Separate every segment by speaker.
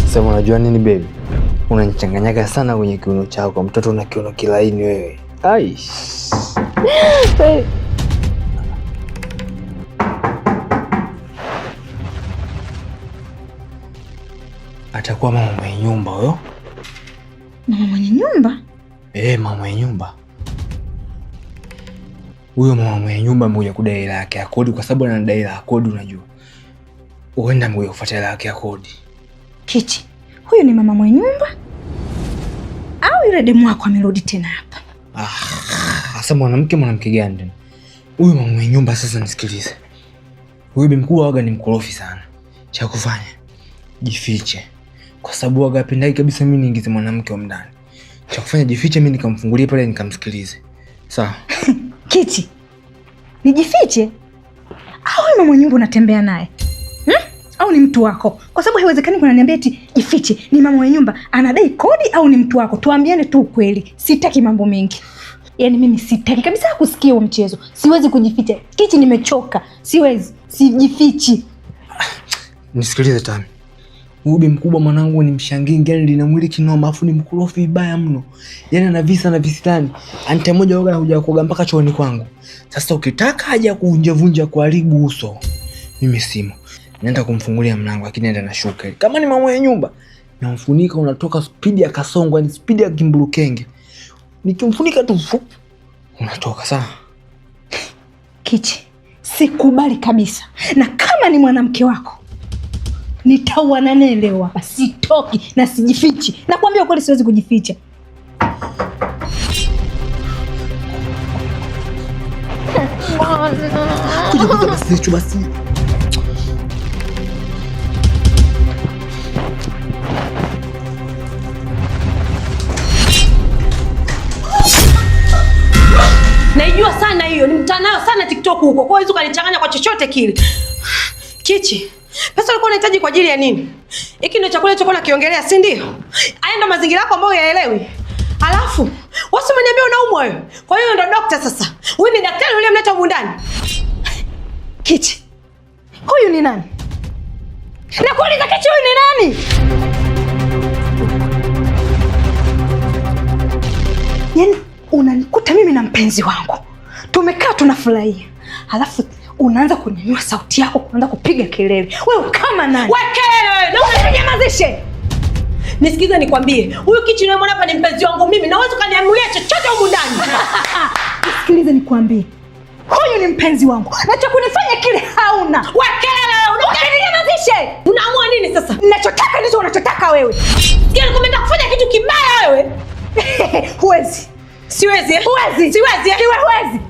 Speaker 1: Sasa unajua nini baby? Unanichanganyaga sana kwenye kiuno chako. Mtoto una kiuno kilaini wewe. Ai. Atakuwa mama mwenye nyumba huyo.
Speaker 2: Mama mwenye nyumba?
Speaker 1: Mama mwenye nyumba. Huyo mama mwenye nyumba amekuja kudai hela yake ya kodi kwa sababu anadai hela ya kodi unajua. Uenda amekuja kufuata hela yake ya kodi.
Speaker 2: Kichi, huyu ni mama mwenye nyumba? Au yule demu wako amerudi tena hapa?
Speaker 1: Sasa mwanamke gani tena? Huyu mama mwenye nyumba sasa nisikilize. Huyu bibi mkubwa waga ni mkorofi sana. Cha kufanya, jifiche. Kwa sababu waga apendai kabisa mimi niingize mwanamke wa ndani. Cha kufanya jifiche, mimi nikamfungulie pale nikamsikilize. Sawa?
Speaker 2: Kichi, nijifiche? Au mama mwenye nyumba unatembea naye? Au ni mtu wako? Kwa sababu haiwezekani kunaniambia eti jifiche. Ni mama mwenye nyumba anadai kodi au ni mtu wako? Tuambiane tu ukweli. Sitaki mambo mengi. Yaani mimi sitaki kabisa kusikia huo mchezo. Siwezi kujificha. Kichi, nimechoka. Siwezi. Sijifichi.
Speaker 1: Nisikilize Tami. Huyu mkubwa mwanangu ni mshangingi, yani lina mwili kinoma, afu ni mkorofi vibaya mno. Yaani ana visa na visitani. Ante moja waga anakuja kuoga mpaka chooni kwangu. Sasa ukitaka haja kuvunja kuharibu uso, mimi simu. Nenda kumfungulia mlango lakini nenda na shuka. Kama ni mama mwenye nyumba, namfunika unatoka speed ya kasongo, yani speed ya kimburukenge. Nikimfunika tu unatoka sawa.
Speaker 2: Kichi, sikubali kabisa. Na kama ni mwanamke wako, nitauana naye leo hapa. Sitoki na sijifichi. Nakwambia ukweli, siwezi kujificha.
Speaker 1: Kuja basi.
Speaker 3: Naijua sana hiyo, ni mtandao sana TikTok huko. Kwa hiyo ukanichanganya kwa chochote kile. Kichi, pesa ulikuwa unahitaji kwa ajili ya nini? Hiki ndio chakula chako nakiongelea, si ndio? Haya ndio mazingira yako ambayo yaelewi. Alafu, wewe umeniambia unaumwa wewe. Kwa hiyo ndio daktari sasa. Huyu ni daktari uliyemleta humu ndani.
Speaker 2: Kichi, huyu ni nani? Nakuuliza Kichi, huyu ni nani? Yaani unanikuta mimi na mpenzi wangu tumekaa tunafurahia, halafu unaanza kunyanyua sauti yako, kuanza kupiga kelele. Wewe kama nani?
Speaker 3: Wewe kelele wewe, na unyamazishe. Nisikize nikwambie, huyu Kichi unayemwona hapa ni mpenzi wangu mimi, na wewe ukaniamulia chochote humu ndani.
Speaker 2: Nisikilize nikwambie, huyu ni mpenzi wangu na cha kunifanya kile hauna.
Speaker 3: Wewe kelele wewe, unyamazishe. Unaamua nini sasa?
Speaker 2: Ninachotaka ndicho unachotaka wewe.
Speaker 3: Sikia nikwambia kufanya kitu kibaya wewe.
Speaker 2: Huwezi.
Speaker 3: Siwezi.
Speaker 2: Huwezi.
Speaker 3: Siwezi.
Speaker 2: Huwezi.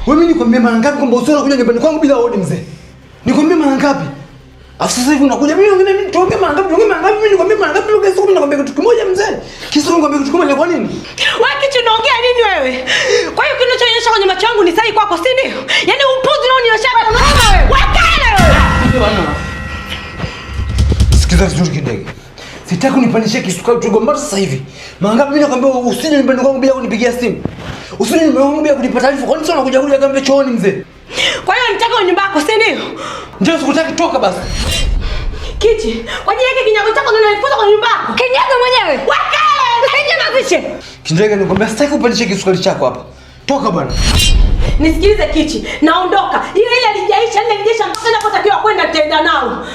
Speaker 1: Wewe nikwambia mara ngapi kwamba usiona kuja nyumbani kwangu bila hodi mzee? Nikwambia mara ngapi? Afu sasa hivi unakuja mimi tuongee mara ngapi? Mimi nikwambia mara ngapi leo kesho nakwambia kitu kimoja mzee. Kisa nakwambia kitu kimoja kwa nini?
Speaker 3: Wewe Kichi unaongea nini wewe? Kwa hiyo kinachoonyesha kwenye macho yangu ni sahihi kwako, si ndio? Yaani umpuzi unaonyesha unaona wewe. Wakala wewe.
Speaker 1: Bwana. Sikiza vizuri Kindege. Sitaki unipandishie kisukari tugombana sasa hivi. Mara ngapi mimi nakwambia usije nyumbani kwangu bila kunipigia simu. Usije nyumbani kwangu bila kunipa taarifa. Kwani sio unakuja kuja kambe chooni mzee?
Speaker 3: Kwa hiyo nitaka nyumba yako, si ndio?
Speaker 1: Ndio sikutaki toka basi.
Speaker 3: Kichi, kwa nini yake kinyago chako ndio unanifuata kwa nyumba yako?
Speaker 2: Kinyago mwenyewe.
Speaker 3: Wakala, nyamazishe.
Speaker 1: Kindege nikwambia sitaki upandishie kisukari chako hapa. Toka bwana.
Speaker 3: Nisikilize Kichi, naondoka. Ile alijaisha, ile alijaisha mpaka napotakiwa kwenda tenda nao.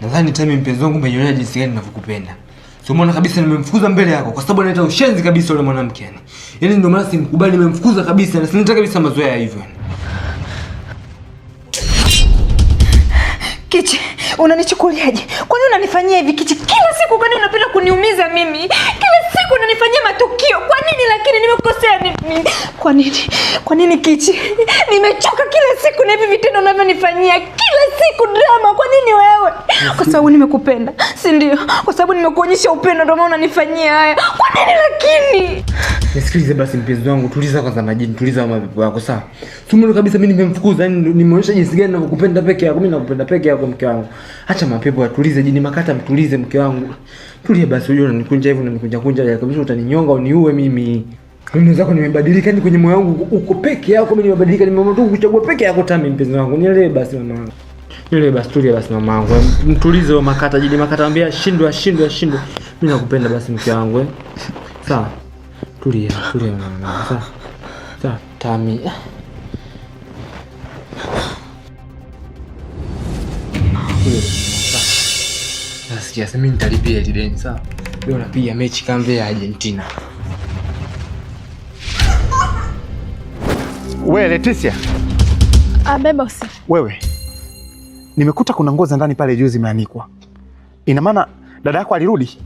Speaker 1: Nadhani Tami mpenzi wangu umejiona jinsi gani ninavyokupenda. Sio maana kabisa nimemfukuza mbele yako kwa sababu analeta ushenzi kabisa yule mwanamke yani. Yaani ndio maana simkubali, nimemfukuza kabisa na sinataka kabisa mazoea hivyo.
Speaker 2: Kichi, unanichukuliaje? Kwa nini unanifanyia hivi Kichi? Kila siku kwa nini unapenda kuniumiza mimi? Kila siku unanifanyia matukio. Kwa nini lakini nimekosea nini? Kwa nini? Kwa nini Kichi? Nimechoka kila siku na hivi vitendo unavyonifanyia. Kila siku drama. Kwa nini wewe? Kwa sababu nimekupenda, si ndio? Kwa sababu nimekuonyesha upendo ndio maana unanifanyia haya. Kwa nini lakini?
Speaker 1: Nisikilize basi mpenzi wangu, tuliza kwanza majini, tuliza mapepo yako sawa. Tumelo kabisa mimi nimemfukuza, yani nimeonyesha jinsi gani ninakupenda peke yako, mimi nakupenda peke yako mke wangu. Acha mapepo atulize, jini makata mtulize mke wangu. Tulia basi, unajua unanikunja hivyo unanikunja ya kabisa utaninyonga uniue mimi. Mimi zako nimebadilika, ni kwenye moyo wangu uko peke yako, mimi nimebadilika, nimeamua tu kuchagua peke yako Tami mpenzi wangu. Nielewe basi mama wangu. Nielewe basi, tulia basi mama wangu. Mtulize wa makata, jini makata ambia shindwe. Mimi nakupenda basi mke wangu Sawa. Tulia mama. Sawa, Tami. Nasikia mimi nitalipia ile deni, sawa? Leo napiga mechi kambe ya Argentina.
Speaker 4: Wewe Leticia.
Speaker 5: Beba usi.
Speaker 4: Wewe. Nimekuta kuna nguo za ndani pale juu zimeanikwa. Ina maana dada yako alirudi?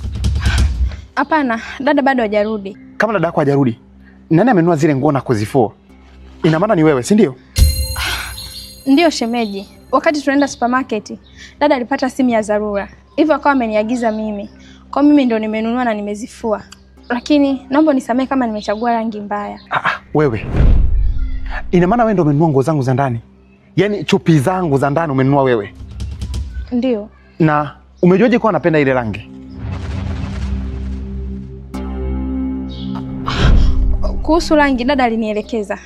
Speaker 5: Hapana, dada bado hajarudi.
Speaker 4: Kama dada yako hajarudi, nani amenunua zile nguo na kuzifua? Ina maana ni wewe, si ndio?
Speaker 5: Ndio shemeji. Wakati tunaenda supermarket, dada alipata simu ya dharura. Hivyo akawa ameniagiza mimi. Kwa mimi ndio nimenunua na nimezifua. Lakini naomba nisamee kama nimechagua rangi mbaya.
Speaker 4: Wewe. Ina maana wewe ndio umenunua nguo zangu za ndani? Yaani chupi zangu za ndani umenunua wewe?
Speaker 5: Ndio.
Speaker 4: Na umejuaje kwa napenda ile rangi?
Speaker 5: Kuhusu rangi dada alinielekeza.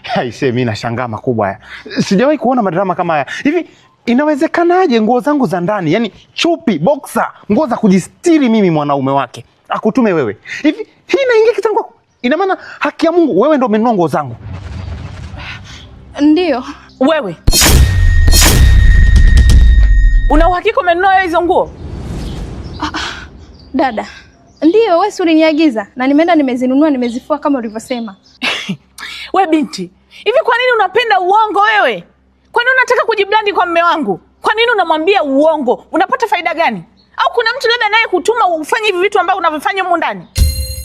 Speaker 4: Haise, mimi nashangaa makubwa haya. Sijawahi kuona madrama kama haya. Hivi inawezekanaje nguo zangu za ndani, yani chupi, boxer, nguo za kujistiri mimi mwanaume wake, akutume wewe? Hivi hii inaingia kichwani kwako? Ina maana haki ya Mungu wewe ndio umenunua nguo zangu?
Speaker 5: Ndio.
Speaker 6: Wewe una uhakika umenunua hizo nguo?
Speaker 5: Dada, ndio wewe uliniagiza na nimeenda nimezinunua, nimezifua kama ulivyosema.
Speaker 6: We binti, hivi kwa nini unapenda uongo wewe? Kwa nini unataka kujiblandi kwa mume wangu? Kwa nini unamwambia uongo? Unapata faida gani? Au kuna mtu labda naye kutuma ufanye hivi vitu ambavyo unavyofanya huko ndani?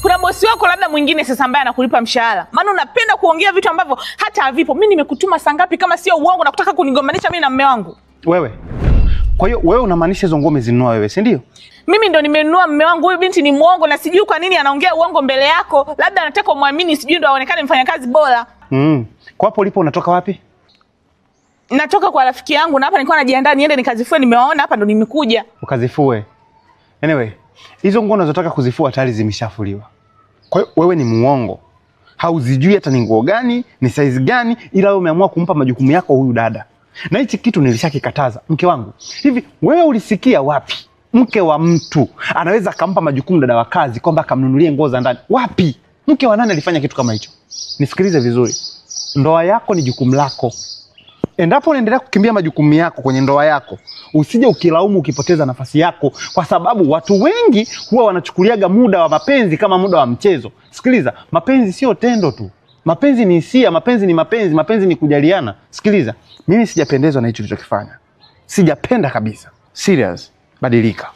Speaker 6: Kuna bosi wako labda mwingine sasa ambaye anakulipa mshahara. Maana unapenda kuongea vitu ambavyo hata havipo. Mimi nimekutuma saa ngapi kama sio uongo na kutaka kunigombanisha mimi na mume wangu?
Speaker 4: Wewe. Kwa hiyo wewe unamaanisha hizo nguo umezinunua wewe, si ndio?
Speaker 6: Mimi ndo nimenunua mume wangu. Huyu binti ni muongo na sijui kwa nini anaongea uongo mbele yako. Labda anataka umwamini, sijui ndo aonekane mfanyakazi bora.
Speaker 4: Kwa hapo ulipo unatoka wapi?
Speaker 6: Natoka kwa rafiki yangu na hapa nilikuwa najiandaa niende nikazifue, nimewaona hapa ndo nimekuja.
Speaker 4: Ukazifue. Anyway, hizo nguo unazotaka kuzifua tayari zimeshafuliwa. Kwa hiyo wewe ni muongo. Hauzijui hata ni nguo gani, ni size gani, ila wewe umeamua kumpa majukumu yako huyu dada. Na hichi kitu nilishakikataza mke wangu. Hivi wewe ulisikia wapi mke wa mtu anaweza akampa majukumu dada wa kazi kwamba akamnunulie nguo za ndani? Wapi? Mke wa nani alifanya kitu kama hicho? Nisikilize vizuri. Ndoa yako ni jukumu lako. Endapo unaendelea kukimbia majukumu yako kwenye ndoa yako, usije ukilaumu ukipoteza nafasi yako, kwa sababu watu wengi huwa wanachukuliaga muda wa mapenzi kama muda wa mchezo. Sikiliza, mapenzi sio tendo tu. Mapenzi ni hisia, mapenzi ni mapenzi, mapenzi ni kujaliana. Sikiliza, mimi sijapendezwa na hicho ulichokifanya. Sijapenda kabisa. Serious, badilika.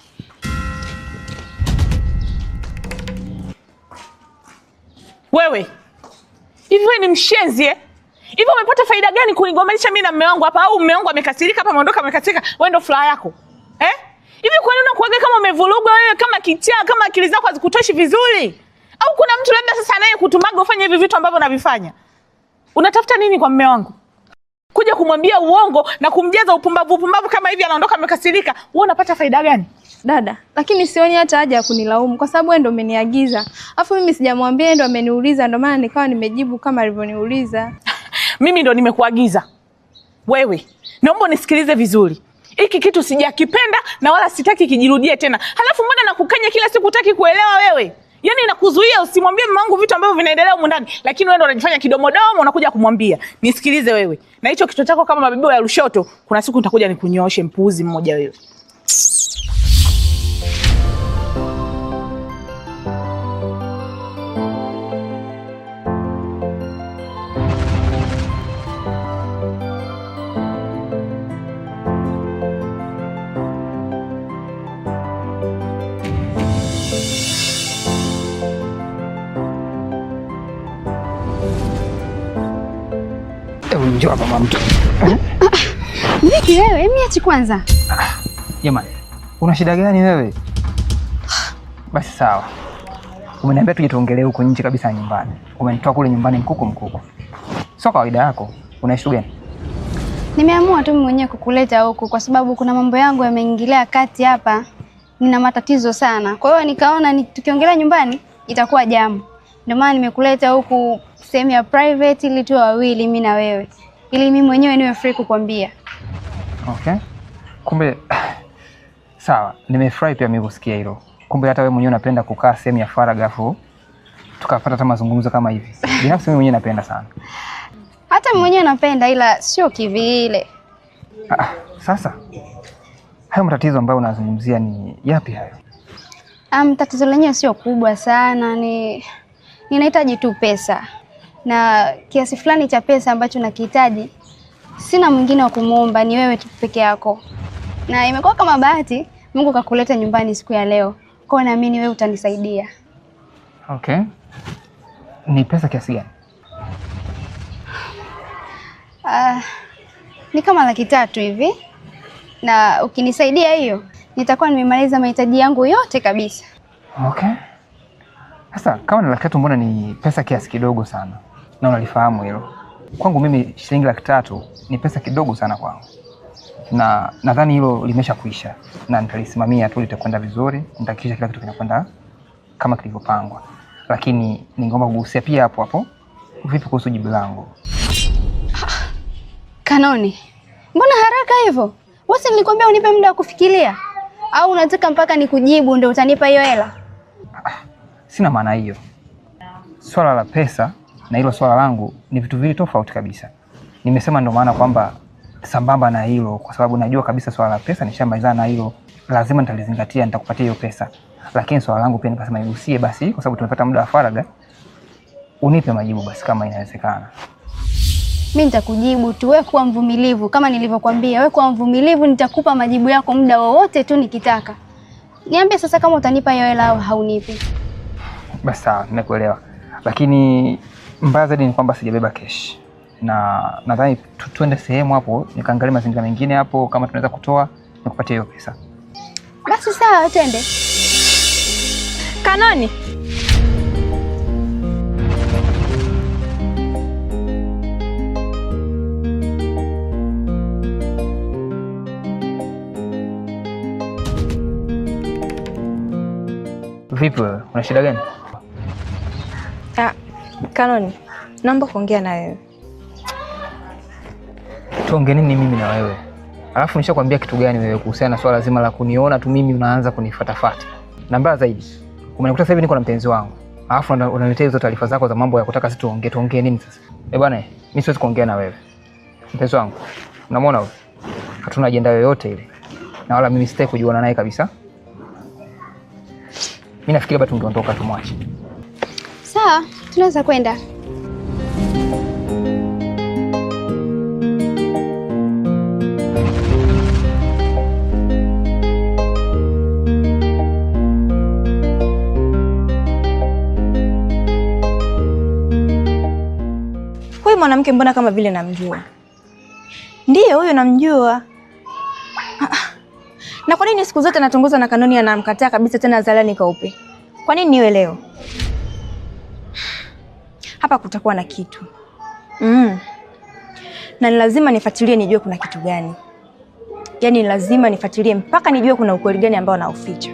Speaker 6: Wewe, hivi wewe ni mshenzi eh? Hivi umepata faida gani kunigombanisha mimi na mume wangu hapa? Au mume wangu amekasirika hapa, ameondoka amekasirika, wewe ndo furaha yako? Hivi kwa nini unakuaga kama umevurugwa wewe, kama kichaa, kama akili zako hazikutoshi vizuri? Au kuna mtu labda sasa naye kutumaga ufanye hivi vitu ambavyo unavifanya? Unatafuta nini kwa mume wangu? Kuja kumwambia uongo na kumjaza upumbavu kama hivi, anaondoka amekasirika. Wewe unapata faida gani?
Speaker 5: Dada, lakini sioni hata haja ya kunilaumu kwa sababu wewe ndo umeniagiza. Alafu mimi sijamwambia, ndo ameniuliza, ndo maana nikawa nimejibu kama alivyoniuliza. Mimi
Speaker 6: ndo nimekuagiza. Wewe, naomba unisikilize vizuri. Hiki kitu sijakipenda na wala sitaki kijirudie tena. Halafu mbona nakukanya kila siku, hutaki kuelewa wewe? Yaani nakuzuia usimwambie mama wangu vitu ambavyo vinaendelea huko ndani, lakini wewe ndo unajifanya kidomodomo unakuja kumwambia. Nisikilize wewe. Na hicho kichwa chako kama mabibio ya Lushoto, kuna siku nitakuja nikunyooshe, mpuuzi mmoja wewe.
Speaker 1: Njoo hapa mama mtu.
Speaker 7: Vipi wewe? Miachi kwanza.
Speaker 8: Jamani, una shida gani wewe? Basi sawa. Umeniambia tuje tuongelee huko nje kabisa nyumbani. Umenitoa kule nyumbani mkuko. Sio kawaida yako. Una shida gani?
Speaker 7: Nimeamua tu mwenyewe kukuleta huku kwa sababu kuna mambo yangu yameingilia kati hapa. Nina matatizo sana. Kwa hiyo nikaona tukiongelea nyumbani itakuwa jamu. Ndio maana nimekuleta huku sehemu ya private ili tuwe wawili mimi na wewe. Ili mimi mwenyewe niwe free kukwambia.
Speaker 8: Okay. Kumbe sawa, nimefurahi pia mimi kusikia hilo. Kumbe hata wewe mwenyewe unapenda kukaa sehemu ya faragha afu tukapata hata mazungumzo kama hivi. Binafsi mimi mwenyewe napenda sana.
Speaker 7: Hata mimi mwenyewe napenda ila sio kivile.
Speaker 8: Sasa hayo matatizo ambayo unazungumzia ni yapi hayo?
Speaker 7: Tatizo lenyewe sio kubwa sana, ninahitaji tu pesa. Na kiasi fulani cha pesa ambacho nakihitaji sina mwingine wa kumuomba, ni wewe tu peke yako. Na imekuwa kama bahati Mungu kakuleta nyumbani siku ya leo. Kwa hiyo naamini wewe utanisaidia.
Speaker 8: Okay. Ni pesa kiasi gani?
Speaker 7: Ni kama 300,000 hivi. Na ukinisaidia hiyo, nitakuwa nimemaliza mahitaji yangu yote kabisa.
Speaker 8: Okay. Sasa kama ni 300,000 mbona ni pesa kiasi kidogo sana? Na unalifahamu hilo. Kwangu mimi shilingi 300,000 ni pesa kidogo sana kwangu. Na nadhani hilo limesha kuisha na nitalisimamia tu, litakwenda vizuri, nitahakikisha kila kitu kinakwenda kama kilivyopangwa. Lakini ningeomba kugusia pia hapo. Vipi kuhusu jibu langu?
Speaker 7: Kanoni, mbona haraka hivyo? Wewe nilikwambia unipe muda wa kufikiria. Au unataka mpaka nikujibu ndio utanipa hiyo hela?
Speaker 8: Sina maana hiyo. Swala la pesa na hilo swala langu ni vitu viwili tofauti kabisa. Nimesema ndio maana kwamba sambamba na hilo, kwa sababu najua kabisa swala la pesa nishamalizana na hilo, lazima nitalizingatia, nitakupatia hiyo pesa. Lakini swala langu pia nikasema igusie basi, kwa sababu tumepata muda wa faragha, unipe majibu basi kama inawezekana.
Speaker 7: Mimi nitakujibu tu, wewe kuwa mvumilivu kama nilivyokuambia. Wewe kuwa mvumilivu, nitakupa majibu yako muda wowote tu nikitaka. Niambie sasa kama utanipa hiyo hela au haunipi.
Speaker 8: Basi sawa, nimekuelewa. Lakini mbaya zaidi ni kwamba sijabeba cash. Na nadhani tuende sehemu hapo nikaangalia mazingira mengine hapo kama tunaweza kutoa nikupatie hiyo pesa.
Speaker 7: Basi sawa, twende.
Speaker 3: Kanoni.
Speaker 8: Vipi wewe? Una shida gani?
Speaker 3: Kanoni, naomba kuongea na wewe.
Speaker 8: Tuongee nini mimi na wewe? Alafu nishakwambia kitu gani wewe kuhusiana na swala zima la kuniona tu mimi unaanza kunifuatafuata. Na mbaya zaidi, umenikuta sasa hivi niko na mpenzi wangu. Alafu unaniletea hizo taarifa zako za mambo ya kutaka sisi tuongee nini sasa? Bwana, mimi siwezi kuongea na wewe. Mpenzi wangu, unamwona wewe? Hatuna ajenda yoyote ile. Na wala mimi sitaki kujiona naye kabisa. Mimi nafikiri bado tungeondoka tumwache.
Speaker 7: Sawa, tunaweza kwenda.
Speaker 2: Huyu mwanamke mbona kama vile namjua? Ndiyo, huyo namjua. Na kwa nini siku zote natongoza na Kanoni anamkataa kabisa tena zalani kaupe? Kwa nini niwe leo? Hapa kutakuwa na kitu. Na ni lazima nifuatilie nijue kuna kitu gani. Yaani lazima nifuatilie mpaka nijue kuna ukweli gani ambao nauficha.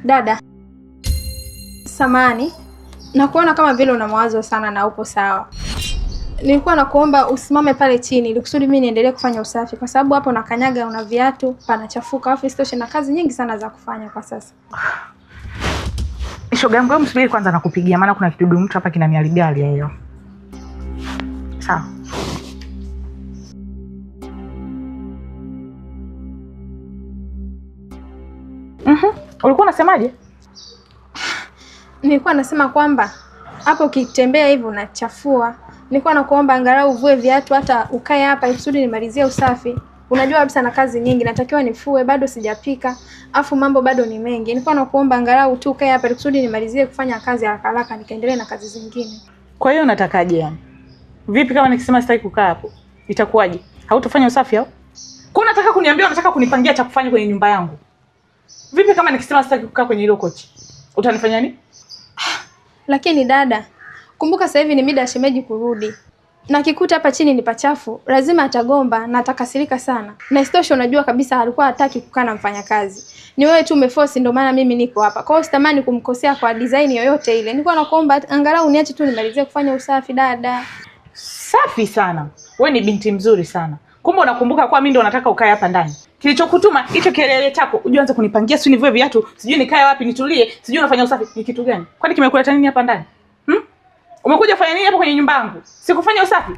Speaker 5: Dada, samani, nakuona kama vile una mawazo sana na upo sawa. Nilikuwa nakuomba usimame pale chini ili kusudi mimi niendelee kufanya usafi, kwa sababu hapo nakanyaga, una viatu, panachafuka, afu isitoshe na kazi nyingi sana za kufanya kwa sasa.
Speaker 6: Shoga yangu, msubiri kwanza nakupigia, maana kuna kidudu mtu hapa kinaniharibia hali ya hewa. Sawa. Ulikuwa unasemaje?
Speaker 5: Nilikuwa nasema kwamba hapo ukitembea hivi unachafua. Nilikuwa nakuomba angalau uvue viatu, hata ukae hapa kusudi nimalizie usafi. Unajua kabisa na kazi nyingi, natakiwa nifue, bado sijapika, afu mambo bado ni mengi. Nilikuwa nakuomba angalau tu ukae hapa kusudi nimalizie kufanya kazi haraka haraka nikaendelee na kazi zingine.
Speaker 6: Kwa hiyo unatakaje yani? Vipi kama nikisema sitaki kukaa hapo? Itakuwaje? Hautofanya usafi au? Kwa unataka kuniambia unataka kunipangia cha kufanya kwenye nyumba yangu? Vipi kama nikisema sitaki kukaa kwenye hilo kochi? Utanifanya nini?
Speaker 5: Lakini dada, kumbuka sasa hivi ni mida ya shemeji kurudi. Na kikuta hapa chini ni pachafu, lazima atagomba na atakasirika sana. Na isitoshe unajua kabisa alikuwa hataki kukaa na mfanyakazi. Ni wewe tu umeforce, ndio maana mimi niko hapa. Kwa hiyo sitamani kumkosea kwa design yoyote ile. Nilikuwa nakuomba angalau niache tu nimalizie kufanya usafi dada.
Speaker 6: Safi sana. Wewe ni binti mzuri sana. Kumbe unakumbuka kwa mimi ndio nataka ukae hapa ndani. Kilichokutuma hicho kelele chako, ujianze kunipangia sio nivue viatu, sijui nikae wapi nitulie, sijui unafanya usafi, ni kitu gani? Kwani kimekuleta nini hapa ndani? Umekuja kufanya nini hapa kwenye nyumba yangu? Sikufanya usafi.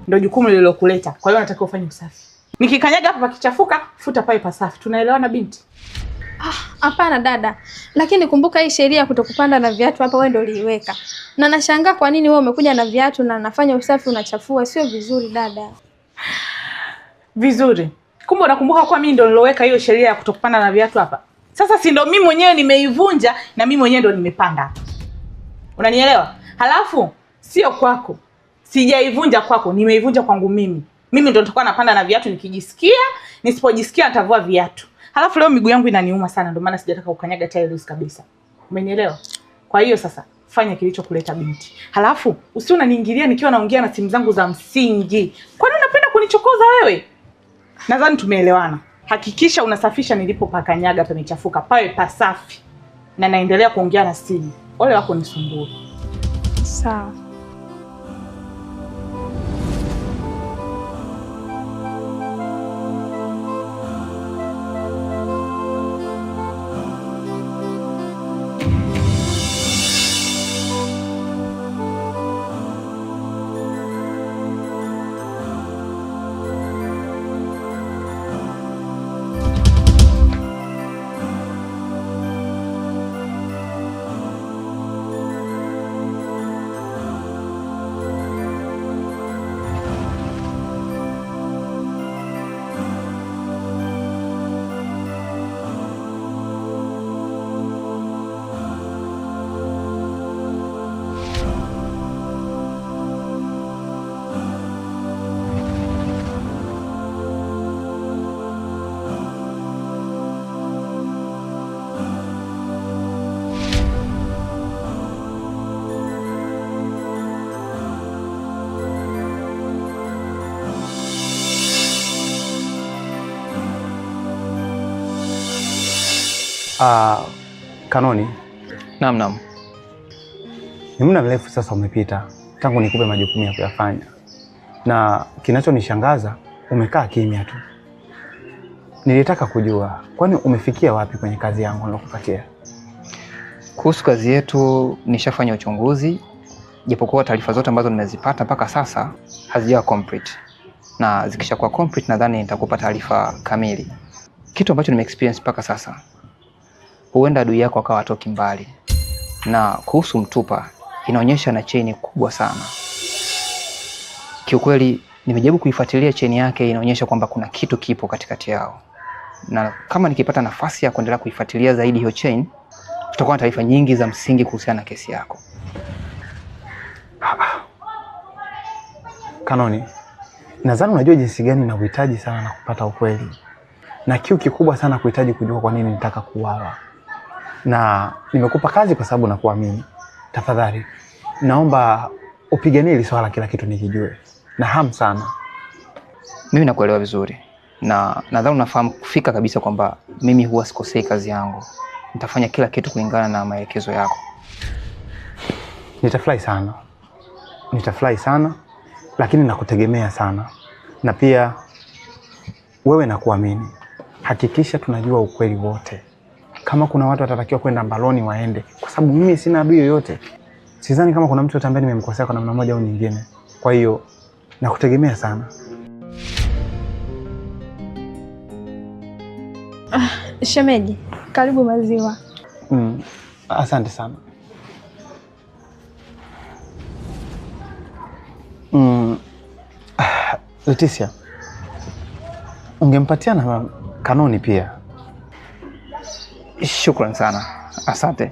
Speaker 6: Ndio jukumu lililokuleta. Kwa hiyo nataka ufanye usafi. Nikikanyaga hapa pakichafuka, futa pale pasafi. Tunaelewana binti?
Speaker 5: Hapana dada. Lakini kumbuka hii sheria ya kutokupanda na viatu hapa wewe ndio uliiweka. Na nashangaa kwa nini wewe umekuja na viatu na nafanya usafi unachafua, sio vizuri dada.
Speaker 6: Vizuri. Kumbe unakumbuka kwa mimi ndio niloweka hiyo sheria ya kutokupanda na viatu hapa. Sasa si ndio mimi mwenyewe nimeivunja na mimi mwenyewe ndio nimepanda. Unanielewa? Halafu sio kwako. Sijaivunja kwako, nimeivunja kwangu mimi. Mimi ndio nitakuwa napanda na viatu nikijisikia, nisipojisikia nitavua viatu. Halafu leo miguu yangu inaniuma sana, ndio maana sijataka kukanyaga tiles kabisa. Umenielewa? Kwa hiyo sasa fanya kilichokuleta binti. Halafu usi unaniingilia nikiwa naongea na simu zangu za msingi. Kwani unapenda kunichokoza wewe? Nadhani tumeelewana. Hakikisha unasafisha nilipopakanyaga pamechafuka, pawe pasafi. Na naendelea kuongea na simu. Ole wako nisumbue.
Speaker 5: Sawa.
Speaker 4: Kanoni.
Speaker 8: Naam.
Speaker 4: Ni muda mrefu sasa umepita tangu nikupe majukumu ya kuyafanya. Na kinachonishangaza umekaa kimya tu. Nilitaka kujua kwani umefikia wapi kwenye kazi yangu nilokupatia?
Speaker 8: Kuhusu kazi yetu nishafanya uchunguzi, japokuwa taarifa zote ambazo nimezipata mpaka sasa hazijawa complete. Na zikishakuwa complete nadhani nitakupa taarifa kamili. Kitu ambacho nime-experience mpaka sasa, huenda adui yako akawa atoki mbali. Na kuhusu Mtupa, inaonyesha na chain kubwa sana. Kiukweli nimejaribu kuifuatilia chain yake, inaonyesha kwamba kuna kitu kipo katikati yao. Na kama nikipata nafasi ya kuendelea kuifuatilia zaidi hiyo chain, tutakuwa na taarifa nyingi za msingi kuhusiana na kesi yako.
Speaker 4: Kanoni, nadhani unajua jinsi gani ninahitaji sana na kupata ukweli. Na kiu kikubwa sana kuhitaji kujua kwa nini nitaka kuuawa. Na nimekupa kazi kwa sababu nakuamini. Tafadhali, naomba upiganie hili swala kila kitu nikijue. Na hamu sana.
Speaker 8: Mimi nakuelewa vizuri. Na nadhani unafahamu kufika kabisa kwamba mimi huwa sikosei kazi yangu. nitafanya kila kitu kulingana na maelekezo yako.
Speaker 4: Nitafurahi sana, lakini nakutegemea sana, na pia wewe nakuamini. Hakikisha tunajua ukweli wote. Kama kuna watu watatakiwa kwenda mbaloni waende, kwa sababu mimi sina adui yoyote. Sidhani kama kuna mtu yote ambaye nimemkosea kwa namna moja au nyingine. Kwa hiyo nakutegemea sana.
Speaker 5: Shemeji, karibu maziwa.
Speaker 4: Asante sana. Leticia, ungempatia na Kanoni pia.
Speaker 8: Shukrani sana. Asante.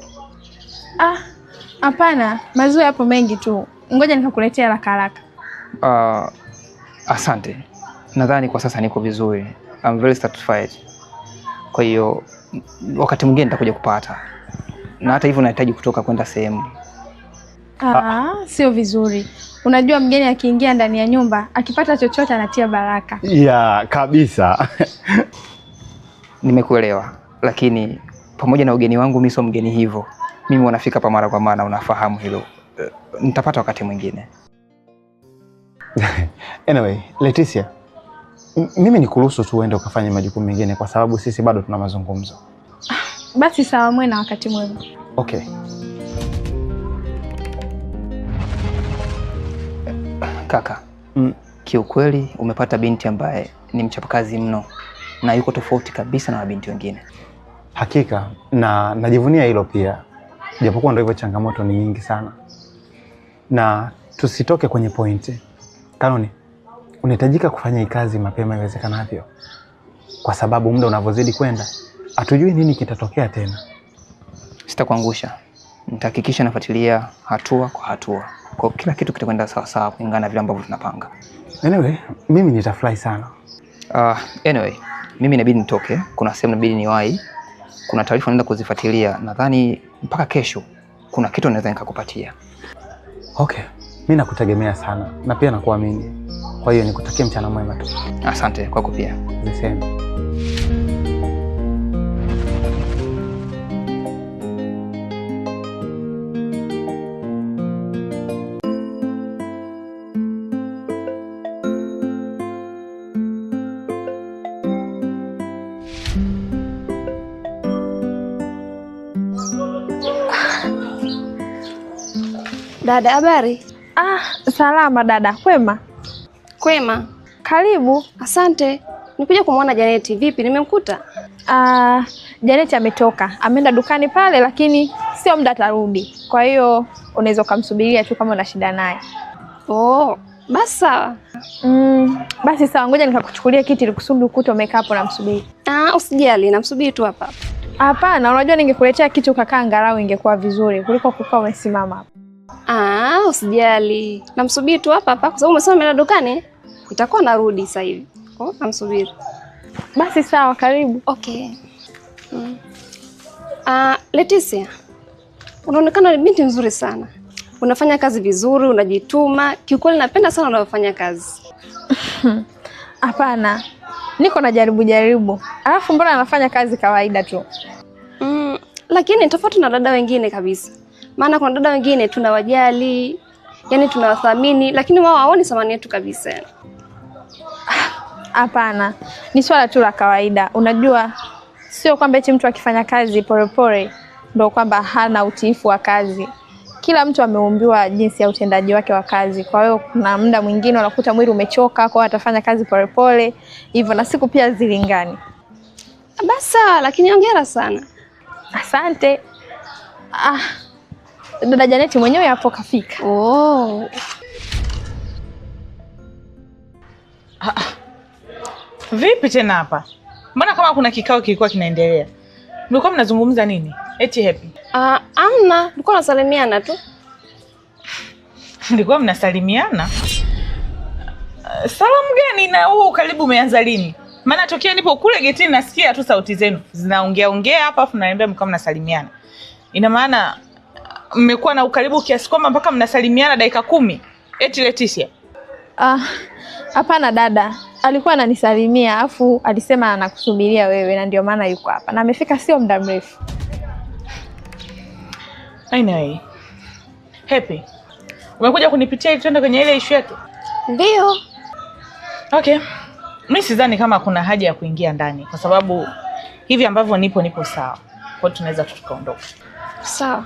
Speaker 5: Hapana, maziwa yapo mengi tu. Ngoja nikakuletea haraka haraka.
Speaker 8: Asante. Nadhani kwa sasa niko vizuri. I'm very satisfied. Kwa hiyo wakati mwingine nitakuja kupata. Na hata hivyo nahitaji kutoka kwenda sehemu.
Speaker 5: Sio vizuri. Unajua mgeni akiingia ndani ya nyumba, akipata chochote anatia baraka.
Speaker 4: Ya, kabisa.
Speaker 8: Nimekuelewa, lakini pamoja na ugeni wangu mimi sio mgeni hivyo. Mimi wanafika hapa mara kwa mara, unafahamu hilo. Nitapata wakati mwingine.
Speaker 4: Anyway, Leticia, mimi nikuruhusu tu uende ukafanye majukumu mengine kwa sababu sisi bado tuna mazungumzo.
Speaker 5: Basi sawa, mwe na wakati mwema.
Speaker 4: Okay.
Speaker 8: Kaka, kiukweli umepata binti ambaye ni mchapakazi mno na yuko tofauti kabisa na mabinti wengine.
Speaker 4: Hakika, na najivunia hilo pia. Japokuwa ndio hivyo, changamoto ni nyingi sana. Na tusitoke kwenye pointi. Kanoni, unahitajika kufanya hii kazi mapema iwezekanavyo. Kwa sababu muda unavyozidi kwenda, hatujui nini kitatokea tena.
Speaker 8: Sitakuangusha. Nitahakikisha nafuatilia hatua kwa hatua. Kwa kila kitu kitakwenda sawa sawa kulingana na vile ambavyo tunapanga.
Speaker 4: Anyway, mimi nitafurahi sana.
Speaker 8: Anyway, mimi inabidi nitoke. Kuna sehemu inabidi niwahi. Kuna taarifa naenda kuzifuatilia. Nadhani mpaka kesho kuna kitu naweza nikakupatia.
Speaker 4: Okay. Mimi nakutegemea sana na pia nakuamini. Kwa hiyo nikutakie mchana mwema tu.
Speaker 8: Asante kwako pia.
Speaker 4: The same.
Speaker 3: Dada, habari?
Speaker 5: Salama dada. Kwema?
Speaker 3: Kwema.
Speaker 5: Karibu.
Speaker 3: Asante. Nikuja kumwona Janeti. Vipi, nimemkuta?
Speaker 5: Janeti ametoka. Ameenda dukani pale, lakini sio muda atarudi. Kwa hiyo unaweza kumsubiria tu kama una shida naye.
Speaker 3: Basi sawa.
Speaker 5: Basi sawa, ngoja nikakuchukulia kiti ili kusudi ukute umekaa hapo na msubiri.
Speaker 3: Usijali, namsubiri tu hapa.
Speaker 5: Hapana, unajua ningekuletea kitu ukakaa angalau ingekuwa vizuri kuliko kukaa umesimama hapa.
Speaker 3: Usijali. Namsubiri tu hapa kwa sababu umesema ameenda dukani. Itakuwa narudi sasa hivi. Namsubiri.
Speaker 5: Basi sawa, karibu.
Speaker 3: Okay. Leticia, unaonekana ni binti nzuri sana. Unafanya kazi vizuri, unajituma. Kiukweli napenda sana unavyofanya kazi.
Speaker 5: Hapana. Niko na jaribu. Alafu mbona anafanya kazi kawaida tu?
Speaker 3: Lakini tofauti na dada wengine kabisa. Maana kuna dada wengine tunawajali, yani tunawathamini, lakini wao hawaoni thamani yetu kabisa.
Speaker 5: Hapana. Ni swala tu la kawaida. Unajua sio kwamba eti mtu akifanya kazi polepole ndio kwamba hana utiifu wa kazi. Kila mtu ameumbiwa jinsi ya utendaji wake wa kazi. Kwa hiyo kuna muda mwingine unakuta mwili umechoka, kwa hiyo atafanya kazi polepole. Hivyo na siku pia zilingani.
Speaker 3: Basi lakini hongera sana.
Speaker 5: Asante. Dada Janeti mwenyewe hapo kafika.
Speaker 6: Vipi tena hapa? Mbona kama kuna kikao kilikuwa kinaendelea? Mlikuwa mnazungumza nini? Eti happy?
Speaker 3: Amna, tulikuwa tunasalimiana tu.
Speaker 6: Mlikuwa mnasalimiana? Salamu gani na huo karibu umeanza lini? Maana tokea nipo kule getini nasikia tu sauti zenu zinaongea hapa afu mnaambia mkao mnasalimiana. Ina maana mmekuwa na ukaribu kiasi kwamba mpaka mnasalimiana dakika 10. Eti Leticia?
Speaker 5: Hapana dada. Alikuwa ananisalimia afu alisema anakusubiria wewe na ndio maana yuko hapa. Na amefika sio muda mrefu.
Speaker 6: Anyway, Happy, umekuja kunipitia ili tuende kwenye ile issue yetu?
Speaker 3: Ndio.
Speaker 6: Okay. Mimi sidhani kama kuna haja ya kuingia ndani kwa sababu hivi ambavyo nipo sawa. Kwa hiyo tunaweza tukaondoka.
Speaker 3: Sawa.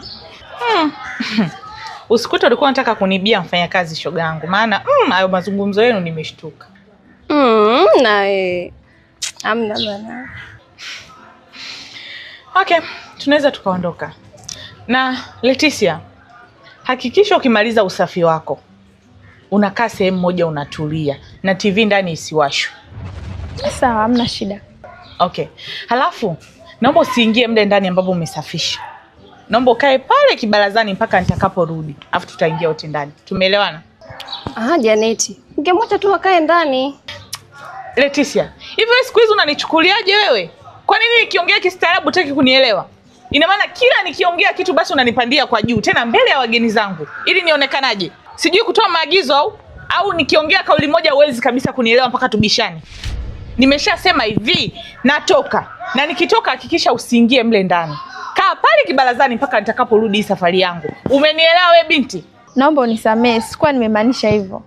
Speaker 6: Usikute ulikuwa unataka kunibia mfanyakazi shoga yangu. Maana hayo mazungumzo yenu nimeshtuka.
Speaker 3: Amna bana.
Speaker 6: Okay, tunaweza tukaondoka. Na Leticia, hakikisha ukimaliza usafi wako unakaa sehemu moja unatulia na TV ndani isiwashwe.
Speaker 5: Sawa, hamna shida.
Speaker 6: Okay. Halafu naomba usiingie mle ndani ambapo umesafisha. Naomba ukae pale kibarazani mpaka nitakaporudi. Alafu tutaingia wote ndani. Tumeelewana?
Speaker 3: Janeti. Ungemwacha tu akae ndani.
Speaker 6: Leticia, hivi wewe siku hizi unanichukuliaje wewe? Kwa nini nikiongea kistaarabu hutaki kunielewa? Ina maana kila nikiongea kitu basi unanipandia kwa juu tena mbele ya wageni zangu. Ili nionekanaje? Sijui kutoa maagizo au nikiongea kauli moja huwezi kabisa kunielewa mpaka tubishane. Nimeshasema hivi, natoka. Na nikitoka hakikisha usiingie mle ndani. Kaa pale kibarazani mpaka nitakaporudi hii safari yangu. Umenielewa wewe binti?
Speaker 5: Naomba unisamehe, sikuwa nimemaanisha hivyo.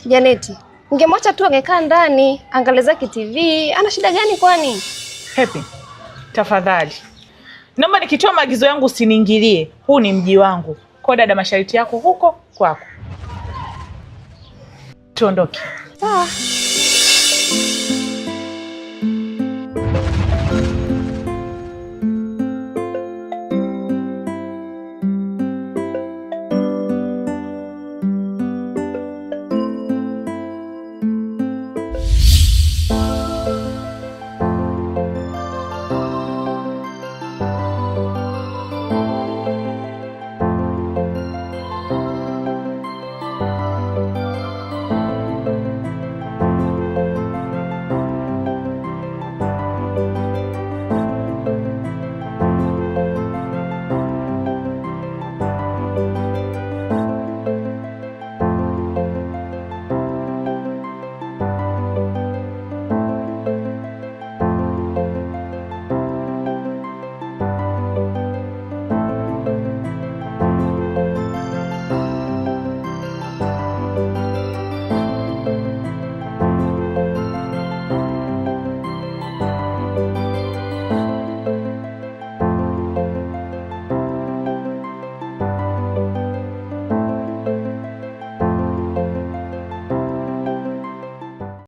Speaker 3: Janeti, ungemwacha tu angekaa ndani, angalia zake TV. Ana shida gani kwani?
Speaker 6: Happy, tafadhali. Naomba nikitoa maagizo yangu usiniingilie. Huu ni mji wangu. Kwa dada, masharti yako huko kwako. Tuondoke.
Speaker 3: Sawa.